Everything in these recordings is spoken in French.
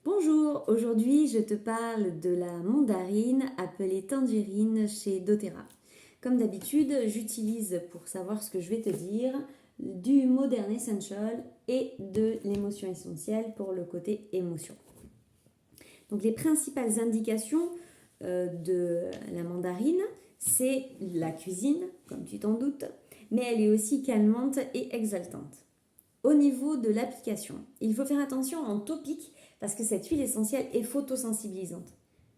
Bonjour, aujourd'hui je te parle de la mandarine appelée tangerine chez doTERRA. Comme d'habitude, j'utilise pour savoir ce que je vais te dire du Modern Essential et de l'émotion essentielle pour le côté émotion. Donc les principales indications de la mandarine, c'est la cuisine, comme tu t'en doutes, mais elle est aussi calmante et exaltante. Au niveau de l'application, il faut faire attention en topique parce que cette huile essentielle est photosensibilisante.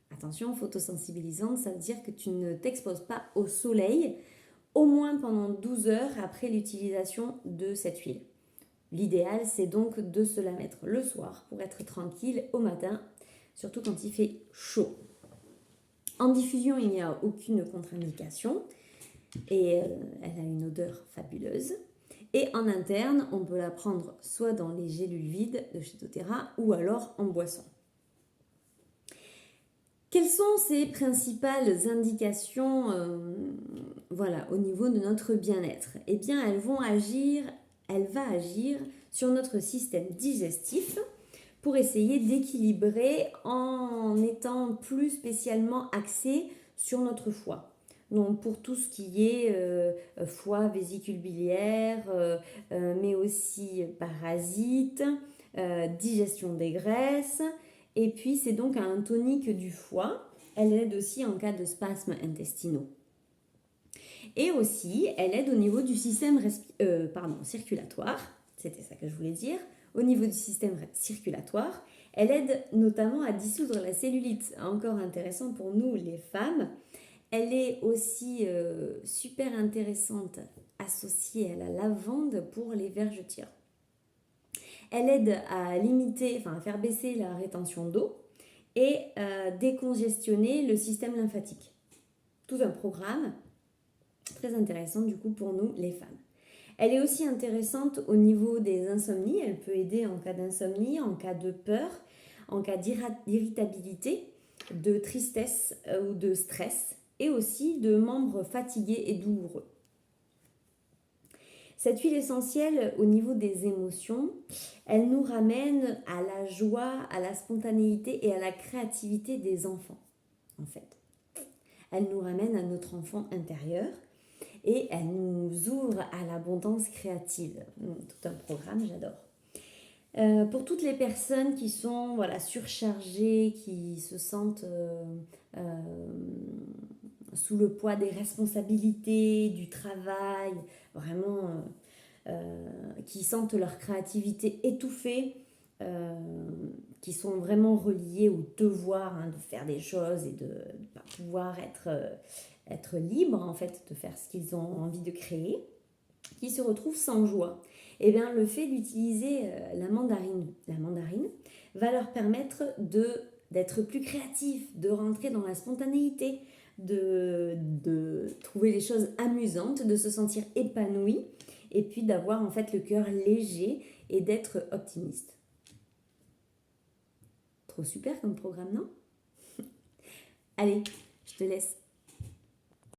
Attention, photosensibilisante, ça veut dire que tu ne t'exposes pas au soleil au moins pendant 12 heures après l'utilisation de cette huile. L'idéal, c'est donc de se la mettre le soir pour être tranquille au matin, surtout quand il fait chaud. En diffusion, il n'y a aucune contre-indication et elle a une odeur fabuleuse. Et en interne, on peut la prendre soit dans les gélules vides de chez doTERRA ou alors en boisson. Quelles sont ces principales indications au niveau de notre bien-être? Eh bien, elle va agir sur notre système digestif pour essayer d'équilibrer en étant plus spécialement axé sur notre foie. Donc pour tout ce qui est foie, vésicule biliaire, mais aussi parasites, digestion des graisses. Et puis c'est donc un tonique du foie. Elle aide aussi en cas de spasmes intestinaux. Et aussi, elle aide au niveau du système circulatoire. C'était ça que je voulais dire. Au niveau du système circulatoire, elle aide notamment à dissoudre la cellulite. Encore intéressant pour nous les femmes. Elle est aussi super intéressante associée à la lavande pour les vergetures. Elle aide à à faire baisser la rétention d'eau et décongestionner le système lymphatique. Tout un programme très intéressant du coup pour nous les femmes. Elle est aussi intéressante au niveau des insomnies. Elle peut aider en cas d'insomnie, en cas de peur, en cas d'irritabilité, de tristesse ou de stress et aussi de membres fatigués et douloureux. Cette huile essentielle, au niveau des émotions, elle nous ramène à la joie, à la spontanéité et à la créativité des enfants, en fait. Elle nous ramène à notre enfant intérieur et elle nous ouvre à l'abondance créative. Tout un programme, j'adore. Pour toutes les personnes qui sont surchargées, qui se sentent sous le poids des responsabilités, du travail, vraiment qui sentent leur créativité étouffée, qui sont vraiment reliés au devoir de faire des choses et de ne pas pouvoir être libres en fait de faire ce qu'ils ont envie de créer, qui se retrouvent sans joie. Et bien le fait d'utiliser la mandarine va leur permettre d'être plus créatifs, de rentrer dans la spontanéité, de trouver les choses amusantes, de se sentir épanoui et puis d'avoir en fait le cœur léger et d'être optimiste. Trop super comme programme, non? Allez, je te laisse.